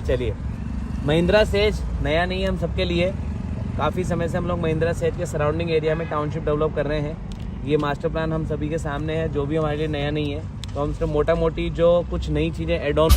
चलिए, महिंद्रा सेज नया नहीं है हम सबके लिए। काफ़ी समय से हम लोग महिंद्रा सेज के सराउंडिंग एरिया में टाउनशिप डेवलप कर रहे हैं। ये मास्टर प्लान हम सभी के सामने है, जो भी हमारे लिए नया नहीं है। तो हम सिर्फ मोटा मोटी जो कुछ नई चीज़ें एड ऑन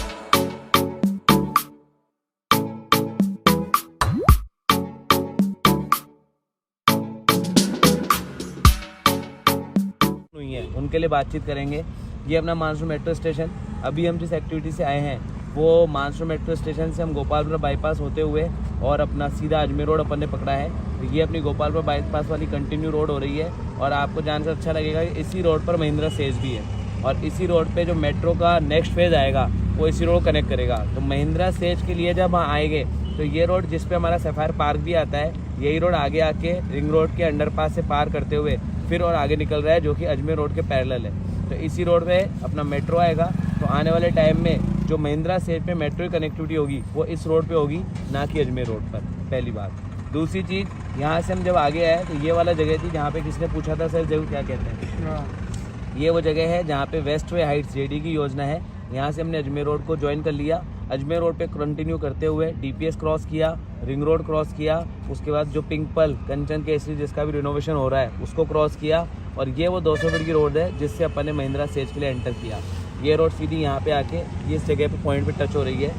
हुई हैं उनके लिए बातचीत करेंगे। ये अपना मानसून मेट्रो स्टेशन, अभी हम जिस एक्टिविटी से आए हैं वो मानसून मेट्रो स्टेशन से हम गोपालपुर बाईपास होते हुए और अपना सीधा अजमेर रोड अपन ने पकड़ा है। तो ये अपनी गोपालपुर बाईपास वाली कंटिन्यू रोड हो रही है और आपको जानकर अच्छा लगेगा कि इसी रोड पर महिंद्रा सेज भी है और इसी रोड पे जो मेट्रो का नेक्स्ट फेज आएगा वो इसी रोड कनेक्ट करेगा। तो महिंद्रा सेज के लिए जब हम आएंगे तो ये रोड जिस पे हमारा सफायर पार्क भी आता है, यही रोड आगे आके रिंग रोड के अंडरपास से पार करते हुए फिर और आगे निकल रहा है, जो कि अजमेर रोड के पैरेलल है। तो इसी रोड पे अपना मेट्रो आएगा। तो आने वाले टाइम में जो महिंद्रा सेज पे मेट्रो की कनेक्टिविटी होगी वो इस रोड पे होगी, ना कि अजमेर रोड पर। पहली बात। दूसरी चीज़, यहाँ से हम जब आगे आए तो ये वाला जगह थी जहाँ पे किसने पूछा था सर जगह क्या कहते हैं, ये वो जगह है जहाँ पे वेस्ट वे हाइट्स जेडी की योजना है। यहाँ से हमने अजमेर रोड को ज्वाइन कर लिया। अजमेर रोड पे कंटिन्यू करते हुए डीपीएस क्रॉस किया, रिंग रोड क्रॉस किया, उसके बाद जो पिंक पल कंचन केसरी जिसका भी रिनोवेशन हो रहा है उसको क्रॉस किया और ये वो 200 फीट की रोड है जिससे अपन ने महिंद्रा सेज के लिए एंटर किया। ये रोड सीधी यहाँ पे आके ये इस जगह पे पॉइंट पे टच हो रही है।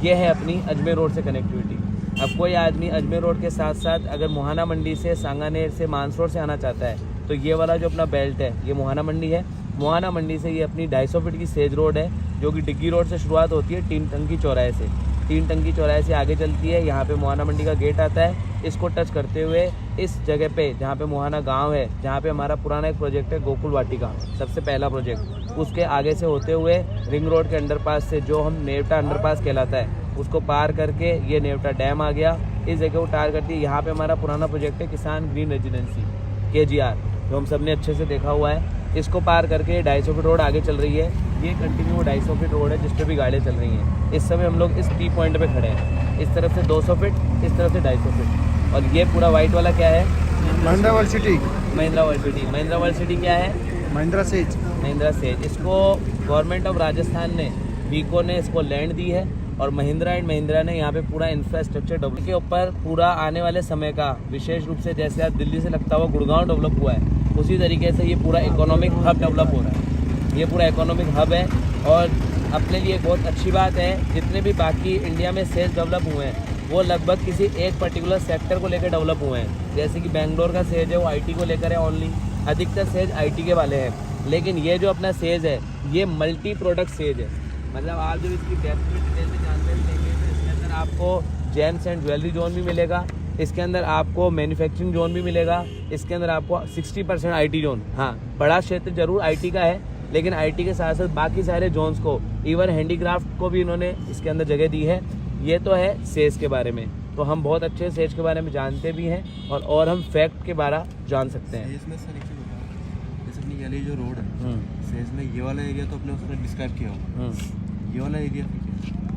ये है अपनी अजमेर रोड से कनेक्टिविटी। अब कोई आदमी अजमेर रोड के साथ साथ अगर मोहाना मंडी से, सांगानेर से, मानसरोवर से आना चाहता है तो ये वाला जो अपना बेल्ट है ये मोहाना मंडी है। मोहाना मंडी से ये अपनी 250 फीट की सेज रोड है जो कि डिग्गी रोड से शुरुआत होती है 3 टंकी चौराहे से। 3 टंकी चौराहे से आगे चलती है, यहाँ पे मोहाना मंडी का गेट आता है। इसको टच करते हुए इस जगह पे जहाँ पे मोहाना गांव है, जहाँ पे हमारा पुराना एक प्रोजेक्ट है गोकुल वाटिका, सबसे पहला प्रोजेक्ट, उसके आगे से होते हुए रिंग रोड के अंडरपास से जो हम नेवटा अंडरपास कहलाता है उसको पार करके ये नेवटा डैम आ गया। इस जगह को टार करती है। यहाँ पे हमारा पुराना प्रोजेक्ट है किसान ग्रीन रेजिडेंसी KGR, जो हम सब ने अच्छे से देखा हुआ है। इसको पार करके 250 फीट रोड आगे चल रही है। ये कंटिन्यू 250 फीट रोड है जिस पे भी गाड़ियाँ चल रही हैं। इस समय हम लोग इस टी पॉइंट पे खड़े हैं। इस तरफ से 200 फीट, इस तरफ से 250 फीट। और ये पूरा वाइट वाला क्या है? Mahindra world city. Mahindra world city. Mahindra world city क्या है? महिंद्रा सेज। महिंद्रा सेज। इसको गवर्नमेंट ऑफ राजस्थान ने, वीको ने इसको लैंड दी है और महिंद्रा एंड महिंद्रा ने यहाँ पे पूरा इंफ्रास्ट्रक्चर डेवलप के ऊपर पूरा आने वाले समय का, विशेष रूप से जैसे आज दिल्ली से लगता हुआ गुड़गांव डेवलप हुआ है उसी तरीके से ये पूरा इकोनॉमिक हब डेवलप हो रहा है। ये पूरा इकोनॉमिक हब है और अपने लिए बहुत अच्छी बात है। जितने भी बाकी इंडिया में सेज डेवलप हुए हैं वो लगभग किसी एक पर्टिकुलर सेक्टर को लेकर डेवलप हुए हैं। जैसे कि बेंगलोर का सेज है वो IT को लेकर है ओनली, अधिकतर सेज IT के वाले हैं। लेकिन ये जो अपना सेज है ये मल्टी प्रोडक्ट सेज है। मतलब आप जब इसकी डेप्थ में डिटेल से जानकारी लेंगे तो इसके अंदर आपको जेम्स एंड ज्वेलरी जोन भी मिलेगा, इसके अंदर आपको मैन्युफैक्चरिंग जोन भी मिलेगा, इसके अंदर आपको 60% IT जोन। हाँ, बड़ा क्षेत्र जरूर IT का है लेकिन IT के साथ साथ बाकी सारे जोन्स को, इवन हैंडीक्राफ्ट को भी इन्होंने इसके अंदर जगह दी है। ये तो है सेज के बारे में। तो हम बहुत अच्छे सेज के बारे में जानते भी हैं और हम फैक्ट के बारे जान सकते हैं। सेज में सर एक चीज़ बताओ, जैसे अपनी ये जो रोड है सेज में, ये वाला एरिया तो अपने उसने डिस्क्राइब किया होगा, ये वाला एरिया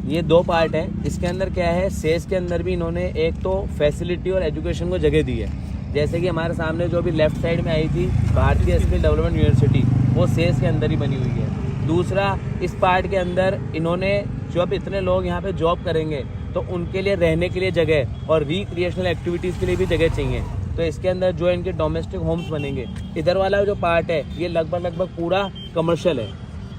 ये 2 पार्ट है। इसके अंदर क्या है, सेज के अंदर भी इन्होंने एक तो फैसिलिटी और एजुकेशन को जगह दी है। जैसे कि हमारे सामने जो भी लेफ्ट साइड में आई थी भारतीय स्किल डेवलपमेंट यूनिवर्सिटी, वो सेज के अंदर ही बनी हुई है। दूसरा, इस पार्ट के अंदर इन्होंने जब इतने लोग यहाँ पे जॉब करेंगे तो उनके लिए रहने के लिए जगह और रिक्रिएशनल एक्टिविटीज़ के लिए भी जगह चाहिए। तो इसके अंदर जो इनके डोमेस्टिक होम्स बनेंगे। इधर वाला जो पार्ट है ये लगभग पूरा कमर्शियल है।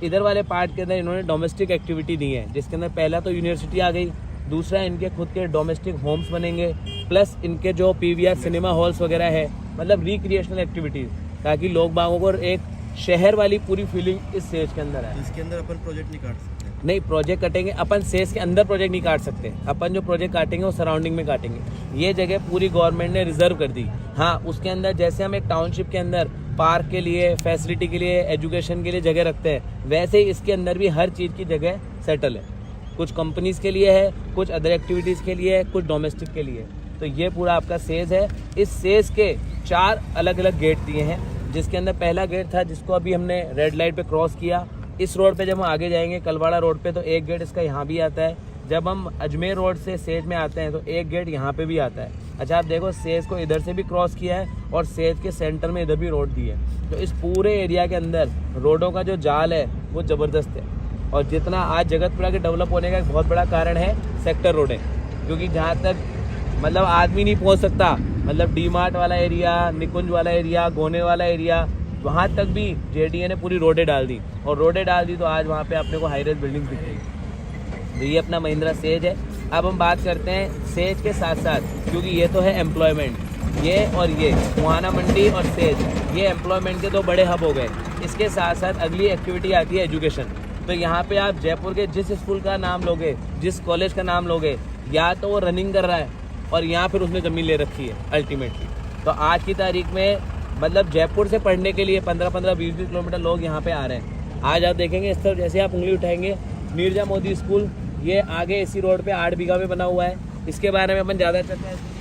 इधर वाले पार्ट के अंदर इन्होंने डोमेस्टिक एक्टिविटी दी है, जिसके अंदर पहला तो यूनिवर्सिटी आ गई, दूसरा इनके खुद के डोमेस्टिक होम्स बनेंगे, प्लस इनके जो PVR सिनेमा हॉल्स वगैरह है, मतलब रिक्रिएशनल एक्टिविटीज़, ताकि लोग बागों को एक शहर वाली पूरी फीलिंग इस सेज के अंदर है। इसके अंदर अपन प्रोजेक्ट नहीं काट सकते? नहीं, प्रोजेक्ट कटेंगे अपन, सेज के अंदर प्रोजेक्ट नहीं काट सकते अपन। जो प्रोजेक्ट काटेंगे वो सराउंडिंग में काटेंगे। ये जगह पूरी गवर्नमेंट ने रिजर्व कर दी। हाँ, उसके अंदर जैसे हम एक टाउनशिप के अंदर पार्क के लिए, फैसिलिटी के लिए, एजुकेशन के लिए जगह रखते हैं, वैसे ही इसके अंदर भी हर चीज़ की जगह सेटल है। कुछ कंपनीज के लिए है, कुछ अदर एक्टिविटीज़ के लिए है, कुछ डोमेस्टिक के लिए। तो ये पूरा आपका सेज है। इस सेज के 4 अलग अलग गेट दिए हैं, जिसके अंदर पहला गेट था जिसको अभी हमने रेड लाइट पे क्रॉस किया। इस रोड पे जब हम आगे जाएंगे कलवाड़ा रोड पे तो एक गेट इसका यहाँ भी आता है। जब हम अजमेर रोड से सेज में आते हैं तो एक गेट यहाँ पे भी आता है। अच्छा, आप देखो सेज को इधर से भी क्रॉस किया है और सेज के सेंटर में इधर भी रोड दी है। तो इस पूरे एरिया के अंदर रोडों का जो जाल है वो ज़बरदस्त है। और जितना आज जगतपुरा के डेवलप होने का एक बहुत बड़ा कारण है सेक्टर रोडें, क्योंकि जहाँ तक मतलब आदमी नहीं पहुँच सकता, मतलब डी मार्ट वाला एरिया, निकुंज वाला एरिया, गोने वाला एरिया, वहाँ तक भी जेडीए ने पूरी रोडें डाल दी, और रोडें डाल दी तो आज वहाँ पे अपने को हाई रेज बिल्डिंग दिख रही। तो ये अपना महिंद्रा सेज है। अब हम बात करते हैं सेज के साथ साथ, क्योंकि ये तो है एम्प्लॉयमेंट, ये और ये मुहाना मंडी और सेज, ये एम्प्लॉयमेंट के दो बड़े हब हो गए। इसके साथ साथ अगली एक्टिविटी आती है एजुकेशन। तो यहाँ पे आप जयपुर के जिस स्कूल का नाम लोगे, जिस कॉलेज का नाम लोगे, या तो वो रनिंग कर रहा है और यहाँ फिर उसने ज़मीन ले रखी है अल्टीमेटली। तो आज की तारीख में मतलब जयपुर से पढ़ने के लिए 15-15, 20-20 किलोमीटर लोग यहाँ पे आ रहे हैं। आज आप देखेंगे इस तरफ जैसे आप उंगली उठाएंगे, नीरजा मोदी स्कूल, ये आगे इसी रोड पे 8 बीघा में बना हुआ है। इसके बारे में अपन ज़्यादा चर्चा है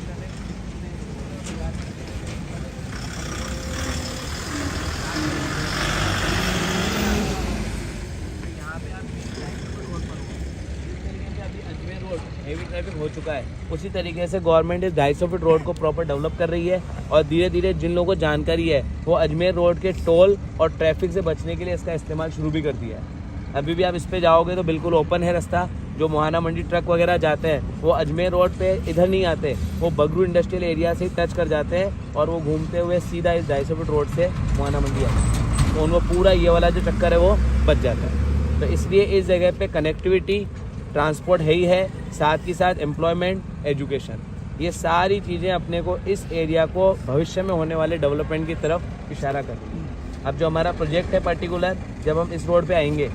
हेवी ट्रैफिक हो चुका है, उसी तरीके से गवर्नमेंट इस 250 फीट रोड को प्रॉपर डेवलप कर रही है, और धीरे धीरे जिन लोगों को जानकारी है वो अजमेर रोड के टोल और ट्रैफिक से बचने के लिए इसका इस्तेमाल शुरू भी कर दिया है। अभी भी आप इस पे जाओगे तो बिल्कुल ओपन है रास्ता। जो मुहाना मंडी ट्रक वगैरह जाते हैं वो अजमेर रोड पे इधर नहीं आते, वो बगरू इंडस्ट्रियल एरिया से ही टच कर जाते हैं और वो घूमते हुए सीधा इस 250 फीट रोड से मुहाना मंडी आते हैं। तो उनको पूरा ये वाला जो चक्कर है वो बच जाता है। तो इसलिए इस जगह पे कनेक्टिविटी, ट्रांसपोर्ट है ही है, साथ ही साथ एम्प्लॉयमेंट, एजुकेशन, ये सारी चीज़ें अपने को इस एरिया को भविष्य में होने वाले डेवलपमेंट की तरफ इशारा कर रही है। अब जो हमारा प्रोजेक्ट है पर्टिकुलर, जब हम इस रोड पे आएंगे,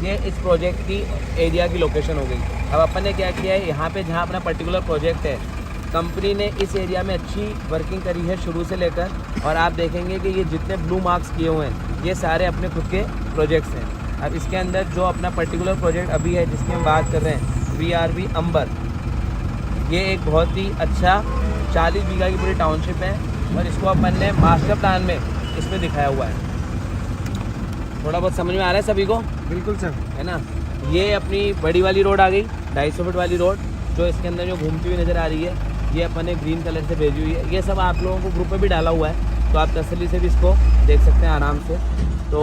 ये इस प्रोजेक्ट की एरिया की लोकेशन हो गई। अब अपन ने क्या किया है, यहाँ पे जहाँ अपना पर्टिकुलर प्रोजेक्ट है, कंपनी ने इस एरिया में अच्छी वर्किंग करी है शुरू से लेकर, और आप देखेंगे कि ये जितने ब्लू मार्क्स किए हुए हैं ये सारे अपने खुद के प्रोजेक्ट्स हैं। अब इसके अंदर जो अपना पर्टिकुलर प्रोजेक्ट अभी है जिसकी हम बात कर रहे हैं, VRB अंबर, ये एक बहुत ही अच्छा 40 बीघा की पूरी टाउनशिप है, और इसको अपन ने मास्टर प्लान में इसमें दिखाया हुआ है। थोड़ा बहुत समझ में आ रहा है सभी को? बिल्कुल सर, है ना। ये अपनी बड़ी वाली रोड आ गई, 250 फीट वाली रोड, जो इसके अंदर जो घूमती हुई नज़र आ रही है, ये अपन ने ग्रीन कलर से भेजी हुई है। ये सब आप लोगों को ग्रुप में भी डाला हुआ है, तो आप तसल्ली से भी इसको देख सकते हैं आराम से। तो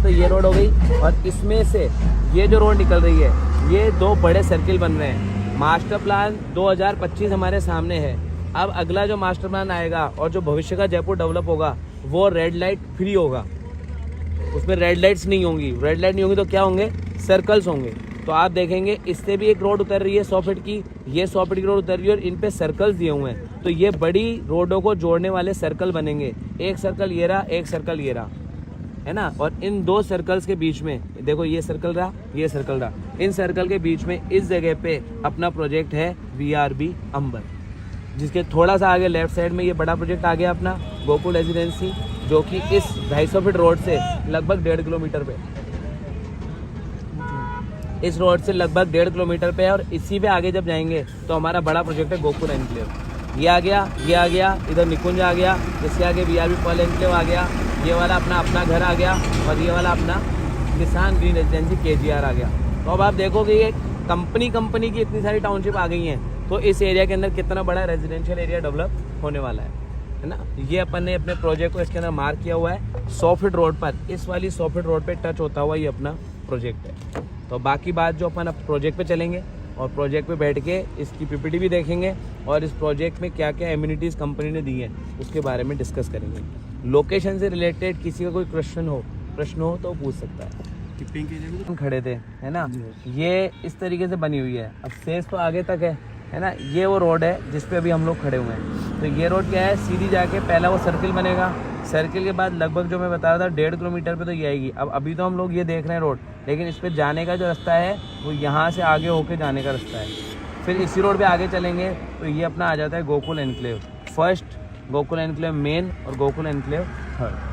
ये रोड हो गई, और इसमें से ये जो रोड निकल रही है, ये दो बड़े सर्किल बन रहे हैं। मास्टर प्लान 2025 हमारे सामने है। अब अगला जो मास्टर प्लान आएगा और जो भविष्य का जयपुर डेवलप होगा, वो रेड लाइट फ्री होगा, उसमें रेड लाइट्स नहीं होंगी। रेड लाइट नहीं होंगी तो क्या होंगे, सर्कल्स होंगे। तो आप देखेंगे इससे भी एक रोड उतर रही है 100 फीट की, ये 100 फीट की रोड उतर रही है, और इन पे सर्कल्स दिए हुए हैं। तो ये बड़ी रोडों को जोड़ने वाले सर्कल बनेंगे। एक सर्कल ये रहा, एक सर्कल ये रहा, है ना। और इन दो सर्कल्स के बीच में देखो, ये सर्कल रहा, ये सर्कल रहा, इन सर्कल के बीच में इस जगह पे अपना प्रोजेक्ट है VRB अंबर, जिसके थोड़ा सा आगे लेफ्ट साइड में ये बड़ा प्रोजेक्ट आ गया अपना गोकुल रेजिडेंसी, जो कि इस 250 फीट रोड से लगभग 1.5 किलोमीटर पे, इस रोड से लगभग 1.5 किलोमीटर पे है। और इसी पे आगे जब जाएंगे तो हमारा बड़ा प्रोजेक्ट है गोकुल एनक्लेव। ये आ गया, ये आ गया, इधर निकुंज आ गया, इसके आगे VRB पर्ल एनक्लेव आ गया, ये वाला अपना घर आ गया, और ये वाला अपना किसान ग्रीन रेजिडेंसी KGR आ गया। तो अब आप देखोगे ये कंपनी की इतनी सारी टाउनशिप आ गई हैं, तो इस एरिया के अंदर कितना बड़ा रेजिडेंशियल एरिया डेवलप होने वाला है ना। ये अपन ने अपने प्रोजेक्ट को इसके अंदर मार्क किया हुआ है 100 फीट रोड पर, इस वाली 100 फीट रोड पे टच होता हुआ ये अपना प्रोजेक्ट है। तो बाकी बात जो अपन अब प्रोजेक्ट पे चलेंगे, और प्रोजेक्ट पे बैठ के इसकी PPT भी देखेंगे, और इस प्रोजेक्ट में क्या क्या एम्यूनिटीज़ कंपनी ने दी हैं उसके बारे में डिस्कस करेंगे। लोकेशन से रिलेटेड किसी का कोई प्रश्न हो तो पूछ सकता है। पिंक एरिया हम खड़े थे, है ना, ये इस तरीके से बनी हुई है। अब सेज तो आगे तक है ना। ये वो रोड है जिस पे अभी हम लोग खड़े हुए हैं। तो ये रोड क्या है, सीधी जाके पहला वो सर्किल बनेगा, सर्किल के बाद लगभग जो मैं बता रहा था 1.5 किलोमीटर पे तो ये आएगी। अब अभी तो हम लोग ये देख रहे हैं रोड, लेकिन इस पे जाने का जो रास्ता है वो यहाँ से आगे होके जाने का रास्ता है। फिर इसी रोड पे आगे चलेंगे तो ये अपना आ जाता है Gokul enclave first, Gokul enclave main, और गोकुल एनक्लेव थर्ड।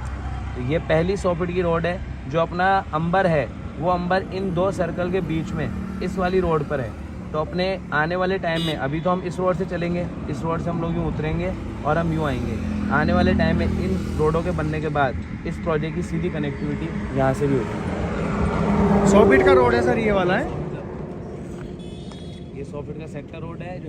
तो ये पहली 100 फीट की रोड है। जो अपना अंबर है, वो अंबर इन दो सर्कल के बीच में इस वाली रोड पर है। तो अपने आने वाले टाइम में, अभी तो हम इस रोड से चलेंगे, इस रोड से हम लोग यूँ उतरेंगे और हम यूँ आएंगे। आने वाले टाइम में इन रोडों के बनने के बाद इस प्रोजेक्ट की सीधी कनेक्टिविटी यहाँ से भी होगी। 100 फीट का रोड है सर, ये वाला है। ये 100 फीट का सेक्टर रोड है जो